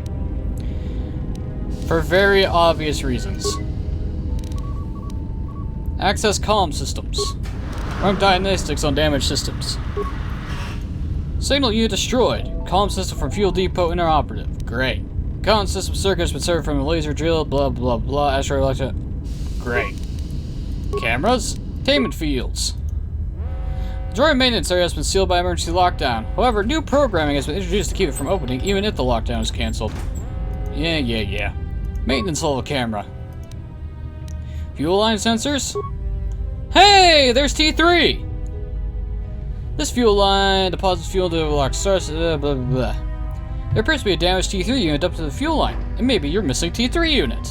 For very obvious reasons. Access comm systems. Run diagnostics on damaged systems. Signal unit destroyed. Comm system from fuel depot inoperative. Great. Comm system circuit has been served from a laser drill. Blah blah blah. Asteroid electric. Great. Cameras. Containment fields. The droid maintenance area has been sealed by emergency lockdown. However, new programming has been introduced to keep it from opening, even if the lockdown is cancelled. Yeah. Maintenance level camera. Fuel line sensors? Hey! There's T3! This fuel line deposits fuel to lock stars, blah blah blah. There appears to be a damaged T3 unit up to the fuel line, and maybe you're missing T3 unit.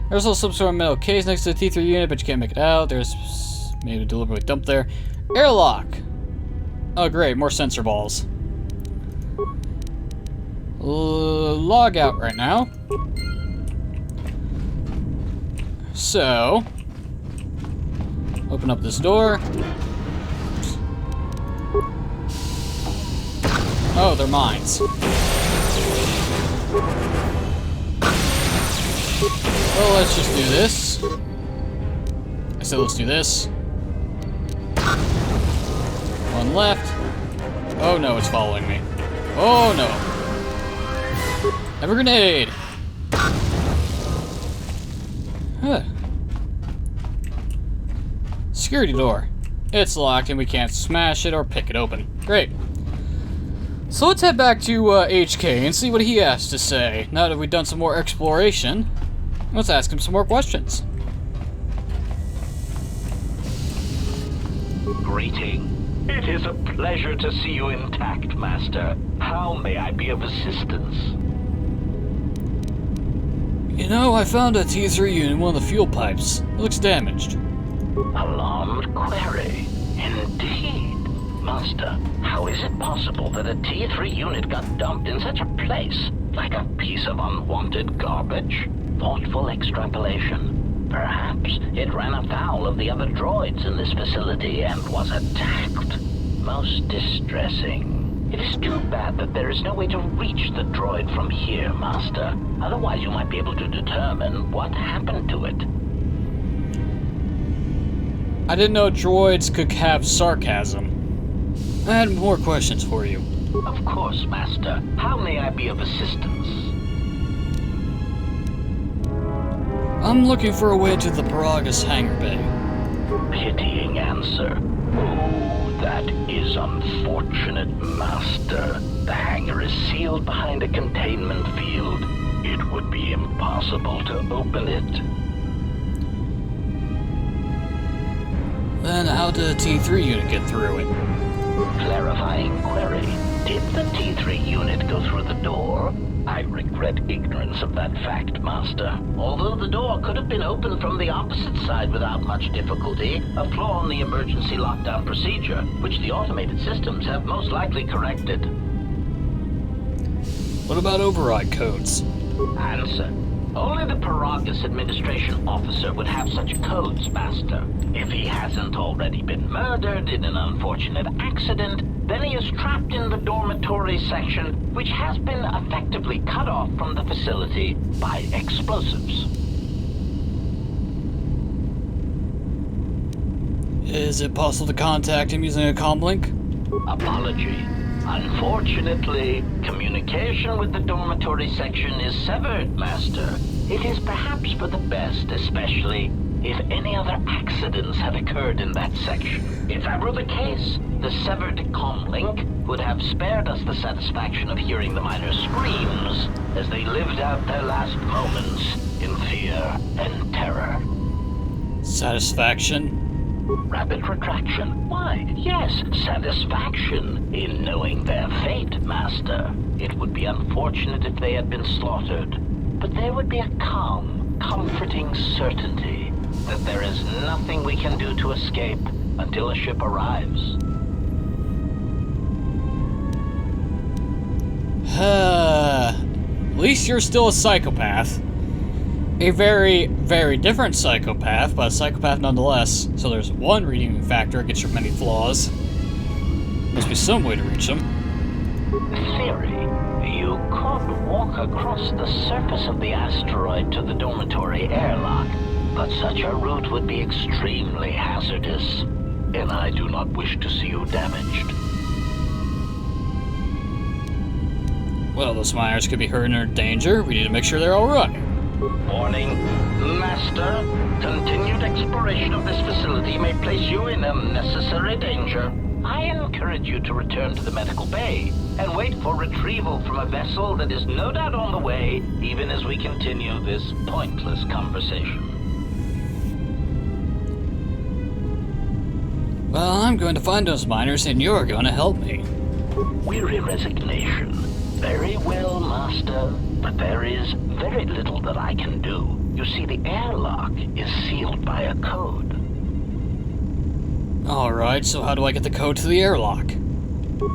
There's also some sort of metal case next to the T3 unit, but you can't make it out. There's maybe deliberately dumped there. Airlock! Oh great, more sensor balls. Log out right now. So, open up this door. Oh, they're mines. Well, let's just do this. I said let's do this. One left. Oh no, it's following me. Oh no. Have a grenade. Huh. Security door. It's locked and we can't smash it or pick it open. Great. So let's head back to HK and see what he has to say. Now that we've done some more exploration, let's ask him some more questions. Greeting. It is a pleasure to see you intact, Master. How may I be of assistance? You know, I found a T3 unit in one of the fuel pipes. It looks damaged. Alarmed query. Indeed. Master, how is it possible that a T3 unit got dumped in such a place? Like a piece of unwanted garbage? Thoughtful extrapolation. Perhaps it ran afoul of the other droids in this facility and was attacked. Most distressing. It is too bad that there is no way to reach the droid from here, Master. Otherwise you might be able to determine what happened to it. I didn't know droids could have sarcasm. I had more questions for you. Of course, Master. How may I be of assistance? I'm looking for a way to the Paragus hangar bay. Pitying answer. Oh, that is unfortunate, Master. The hangar is sealed behind a containment field. It would be impossible to open it. Then how did a T3 unit get through it? Clarifying query. Did the T3 unit go through the door? I regret ignorance of that fact, Master. Although the door could have been opened from the opposite side without much difficulty, a flaw in the emergency lockdown procedure, which the automated systems have most likely corrected. What about override codes? Answer. Only the Paragus administration officer would have such codes, Master. If he hasn't already been murdered in an unfortunate accident, then he is trapped in the dormitory section, which has been effectively cut off from the facility by explosives. Is it possible to contact him using a comm link? Apology. Unfortunately, communication with the dormitory section is severed, Master. It is perhaps for the best, especially if any other accidents had occurred in that section. If that were the case, the severed comm link would have spared us the satisfaction of hearing the miners' screams as they lived out their last moments in fear and terror. Satisfaction? Rapid retraction. Why, yes, satisfaction in knowing their fate, Master. It would be unfortunate if they had been slaughtered, but there would be a calm, comforting certainty that there is nothing we can do to escape, until a ship arrives. At least you're still a psychopath. A very, very different psychopath, but a psychopath nonetheless. So there's one redeeming factor against your many flaws. Must be some way to reach them. Theory. You could walk across the surface of the asteroid to the dormitory airlock, but such a route would be extremely hazardous, and I do not wish to see you damaged. Well, those miners could be hurt or in danger. We need to make sure they're all right. Warning, Master. Continued exploration of this facility may place you in unnecessary danger. I encourage you to return to the medical bay and wait for retrieval from a vessel that is no doubt on the way, even as we continue this pointless conversation. Well, I'm going to find those miners, and you're going to help me. Weary resignation. Very well, Master. But there is very little that I can do. You see, the airlock is sealed by a code. Alright, so how do I get the code to the airlock?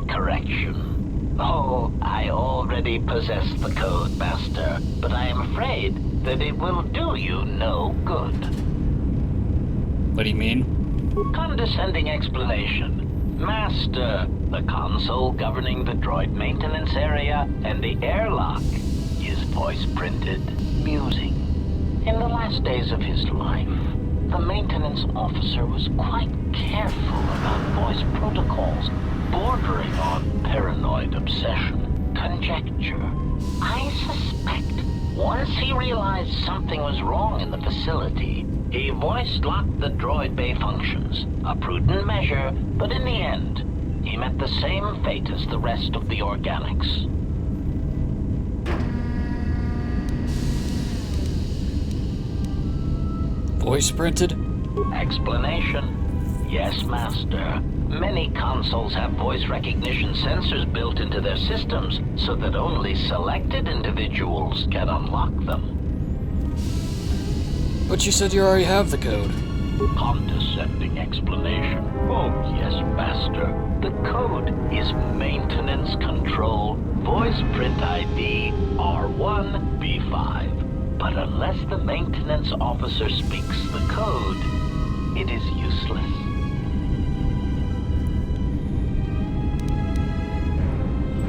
Correction. Oh, I already possess the code, Master, but I am afraid that it will do you no good. What do you mean? Condescending explanation. Master, the console governing the droid maintenance area and the airlock is voice-printed musing. In the last days of his life, the maintenance officer was quite careful about voice protocols, bordering on paranoid obsession. Conjecture. I suspect once he realized something was wrong in the facility, he voice-locked the droid bay functions. A prudent measure, but in the end, he met the same fate as the rest of the organics. Voice printed? Explanation. Yes, Master. Many consoles have voice recognition sensors built into their systems so that only selected individuals can unlock them. But you said you already have the code. Condescending explanation. Oh, yes, Master. The code is Maintenance Control Voice Print ID R1B5. But unless the maintenance officer speaks the code, it is useless.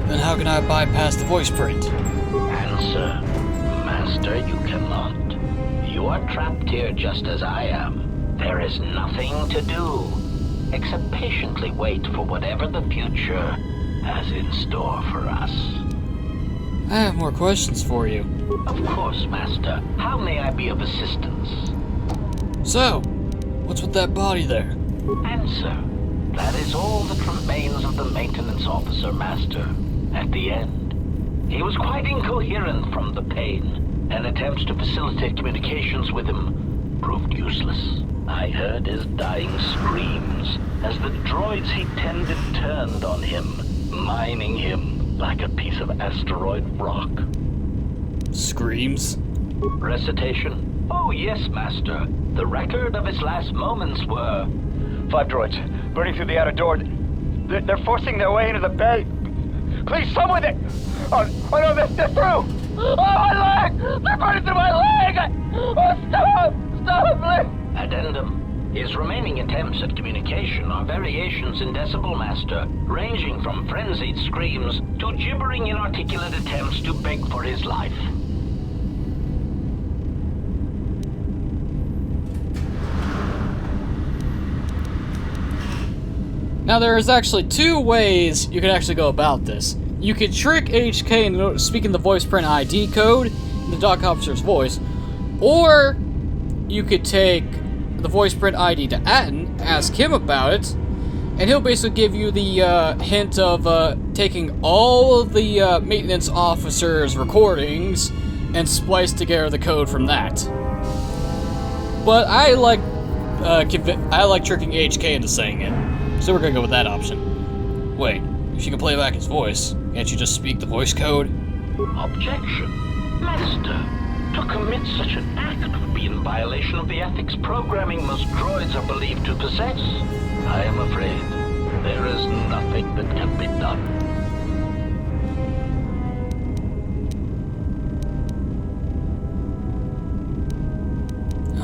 Then how can I bypass the voice print? Answer. Master, you cannot. You are trapped here just as I am. There is nothing to do, except patiently wait for whatever the future has in store for us. I have more questions for you. Of course, Master. How may I be of assistance? So, what's with that body there? Answer. That is all that remains of the maintenance officer, Master. At the end, he was quite incoherent from the pain, and attempts to facilitate communications with him proved useless. I heard his dying screams as the droids he tended turned on him, mining him like a piece of asteroid rock. Screams? Recitation? Oh, yes, Master. The record of his last moments were... 5 droids, burning through the outer door. They're forcing their way into the bay. Please, someone there! Oh no, they're through! Oh, my leg! They're burning through my leg! Oh, stop! Stop, please! Addendum. His remaining attempts at communication are variations in Decibel Master, ranging from frenzied screams to gibbering inarticulate attempts to beg for his life. Now there is actually 2 ways you can actually go about this. You could trick HK into speaking the voice print ID code in the dock officer's voice, or you could take the voice print ID to Atten, ask him about it, and he'll basically give you the hint of taking all of the maintenance officer's recordings and splice together the code from that. But I like tricking HK into saying it, so we're gonna go with that option. Wait, if you can play back his voice, can't you just speak the voice code? Objection. Master. To commit such an act would be in violation of the ethics programming most droids are believed to possess. I am afraid there is nothing that can be done.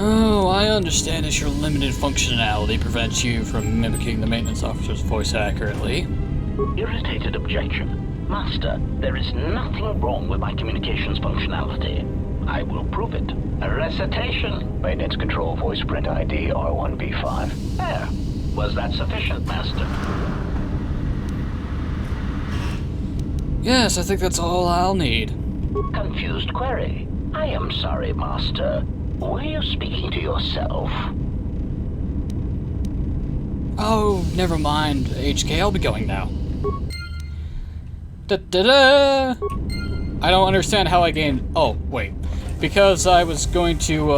Oh, I understand that your limited functionality prevents you from mimicking the maintenance officer's voice accurately. Irritated objection. Master, there is nothing wrong with my communications functionality. I will prove it. A recitation. Maintenance control voice print ID R1B5. There. Was that sufficient, Master? Yes, I think that's all I'll need. Confused query. I am sorry, Master. Were you speaking to yourself? Oh, never mind, HK, I'll be going now. Da-da-da! I don't understand how I gained... Oh, wait. Because I was going to,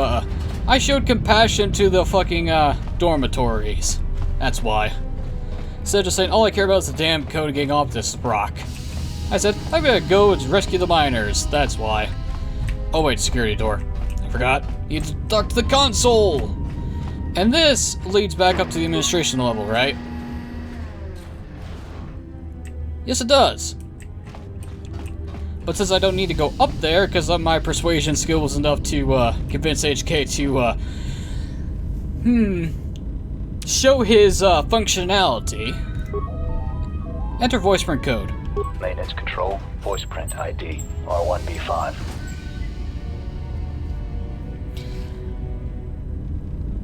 I showed compassion to the fucking, dormitories. That's why. Instead of just saying, all I care about is the damn code of getting off this rock. I said, I'm gonna go and rescue the miners. That's why. Oh wait, security door. I forgot. Need to talk to the console! And this leads back up to the administration level, right? Yes, it does. But since I don't need to go up there, because my persuasion skill was enough to convince HK to, show his functionality. Enter voice print code. Maintenance control, voice print ID, R1B5.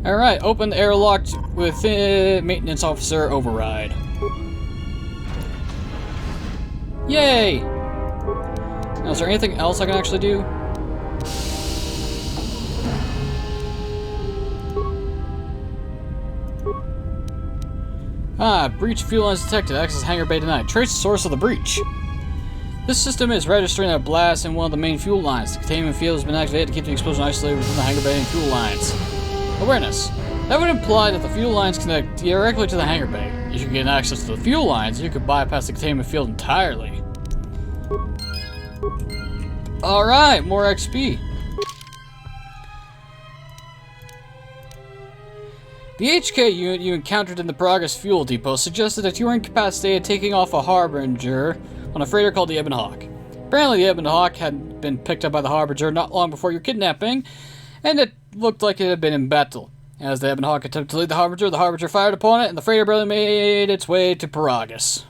Alright, open the airlock with maintenance officer override. Yay! Now, is there anything else I can actually do? Ah, breach fuel lines detected. Access hangar bay denied. Trace the source of the breach. This system is registering a blast in one of the main fuel lines. The containment field has been activated to keep the explosion isolated within the hangar bay and fuel lines. Awareness. That would imply that the fuel lines connect directly to the hangar bay. If you gain access to the fuel lines, you could bypass the containment field entirely. Alright, more XP. The HK unit you encountered in the Progress Fuel Depot suggested that you were incapacitated taking off a Harbinger on a freighter called the Ebon Hawk. Apparently the Ebon Hawk had been picked up by the Harbinger not long before your kidnapping, and it looked like it had been in battle. As the Ebon Hawk attempted to lead the Harbinger fired upon it, and the freighter barely made its way to Paragus.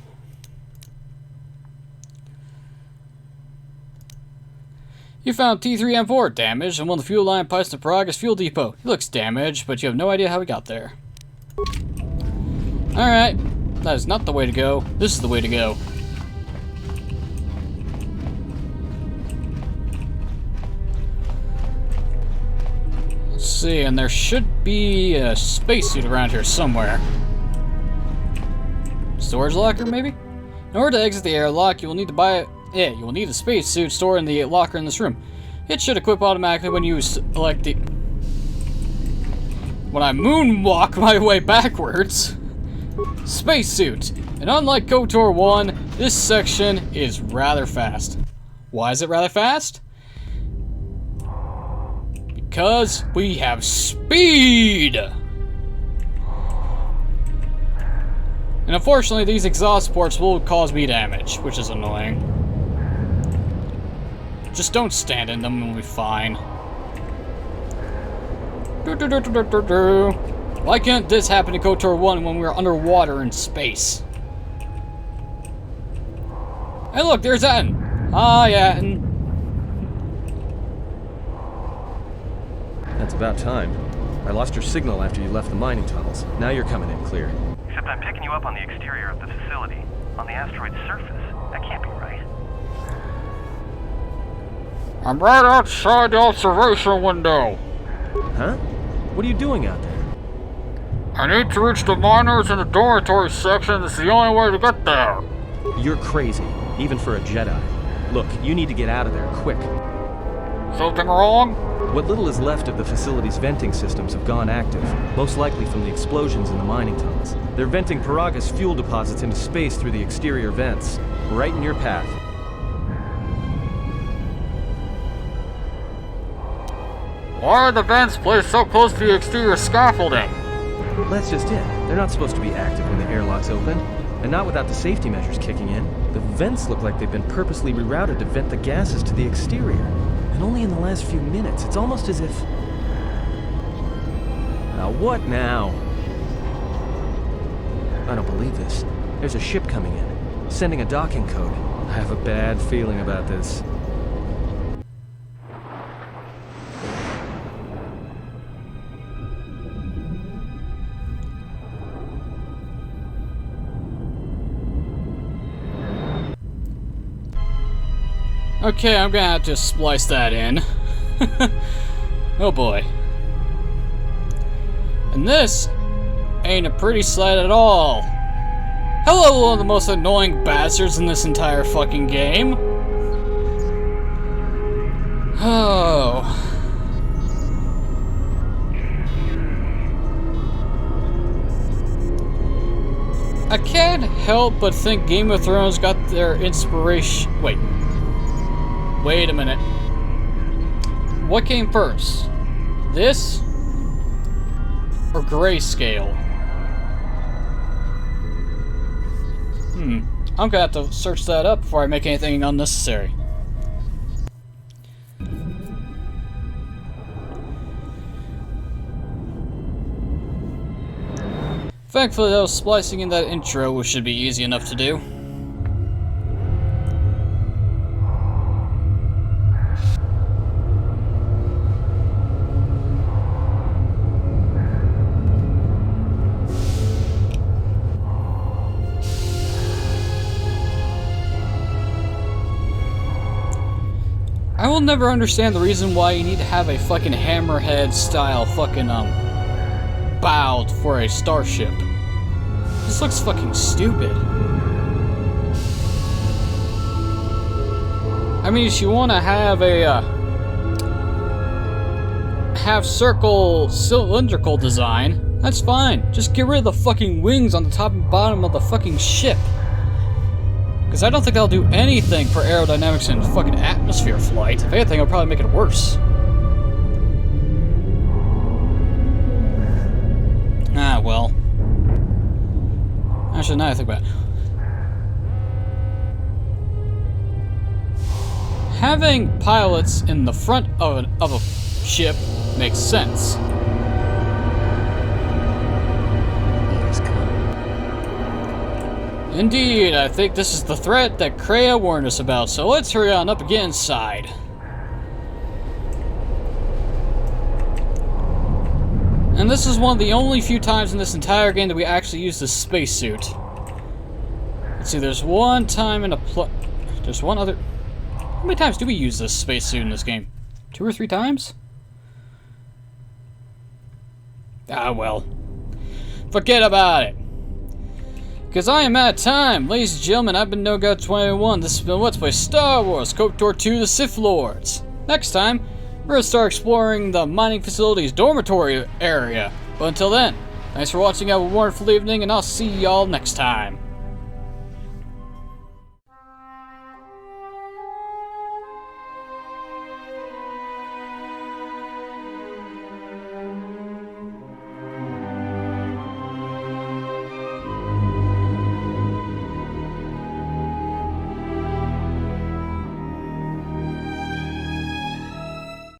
You found T3M4 damaged and one of the fuel line pipes in the Paragus Fuel Depot. He looks damaged, but you have no idea how he got there. Alright, that is not the way to go. This is the way to go. Let's see, and there should be a spacesuit around here somewhere. Storage locker, maybe? In order to exit the airlock, you will need to buy... Yeah, you will need a spacesuit stored in the locker in this room. It should equip automatically when you select the... When I moonwalk my way backwards. Spacesuit. And unlike KOTOR 1, this section is rather fast. Why is it rather fast? Because we have speed! And unfortunately, these exhaust ports will cause me damage, which is annoying. Just don't stand in them and we'll be fine. Why can't this happen in KOTOR 1 when we were underwater in space? Hey look, there's Atten! Hi, Atten. That's about time. I lost your signal after you left the mining tunnels. Now you're coming in clear. Except I'm picking you up on the exterior of the facility, on the asteroid's surface. That can't be right. I'm right outside the observation window. Huh? What are you doing out there? I need to reach the miners in the dormitory section. This is the only way to get there. You're crazy, even for a Jedi. Look, you need to get out of there, quick. Something wrong? What little is left of the facility's venting systems have gone active, most likely from the explosions in the mining tunnels. They're venting Paragus fuel deposits into space through the exterior vents, right in your path. Why are the vents placed so close to the exterior scaffolding? That's just it. They're not supposed to be active when the airlock's open, and not without the safety measures kicking in. The vents look like they've been purposely rerouted to vent the gases to the exterior. And only in the last few minutes. It's almost as if... Now what now? I don't believe this. There's a ship coming in, sending a docking code. I have a bad feeling about this. Okay, I'm gonna have to splice that in. Oh boy. And this ain't a pretty sight at all. Hello, one of the most annoying bastards in this entire fucking game. Oh. I can't help but think Game of Thrones got their inspiration... Wait a minute. What came first? This? Or grayscale? I'm gonna have to search that up before I make anything unnecessary. Thankfully though, splicing in that intro should be easy enough to do. I will never understand the reason why you need to have a fucking hammerhead style fucking bow for a starship. This looks fucking stupid. I mean, if you want to have a half-circle cylindrical design, that's fine. Just get rid of the fucking wings on the top and bottom of the fucking ship. Because I don't think that'll do anything for aerodynamics and fucking atmosphere flight. If anything, it'll probably make it worse. Ah, well. Actually, now I think about it. Having pilots in the front of a ship makes sense. Indeed, I think this is the threat that Kreia warned us about, so let's hurry on up and get inside. And this is one of the only few times in this entire game that we actually use the spacesuit. Let's see, there's one time in there's one other... How many times do we use this spacesuit in this game? 2 or 3 times? Ah, well. Forget about it. Because I am out of time. Ladies and gentlemen, I've been NoGod21. This has been Let's Play Star Wars KOTOR 2 The Sith Lords. Next time, we're going to start exploring the mining facility's dormitory area. But until then, thanks for watching, have a wonderful evening, and I'll see y'all next time.